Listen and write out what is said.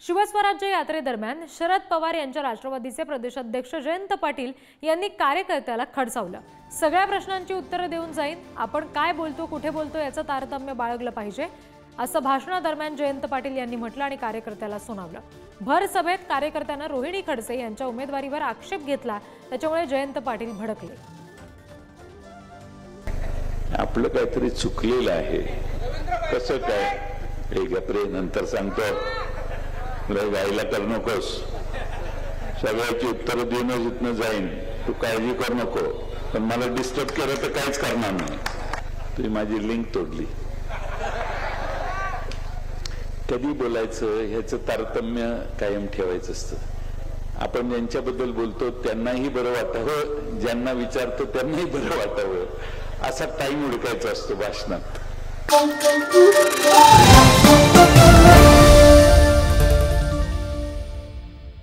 शिवस्वराज्य यात्रेदरम्यान शरद पवार यांच्या राष्ट्रवादीचे प्रदेशाध्यक्ष जयंत पाटील यांनी कार्यकर्त्याला खडसावलं। सगळ्या प्रश्नांची उत्तरे देऊन जाईन, आपण काय बोलतो कुठे बोलतो याचं तारतम्य बाळगलं पाहिजे असं भाषणादरम्यान जयंत पाटील यांनी म्हटलं आणि कार्यकर्त्याला सुनावलं। भर सभेत कार्यकर्त्यांना रोहिणी खडसे यांच्या उमेदवारीवर आक्षेप घेतला, त्याच्यामुळे जयंत पाटील भडकले। आपलं काहीतरी चुकलेलं आहे, कसं काय एक एप्रिल नंतर सांगतो, गायला कर नकोस, सगळ्याची उत्तर देऊनच इथनं जाईन, तू काळजी करू नको, पण मला डिस्टर्ब केलं तर काहीच करणार नाही। तुम्ही माझी लिंक तोडली। कधी बोलायचं ह्याचं तारतम्य कायम ठेवायचं असतं। आपण ज्यांच्याबद्दल बोलतो त्यांनाही बरं वाटावं, ज्यांना विचारतो त्यांनाही बरं वाटावं, असा टाइम उडकायचा असतो भाषणात।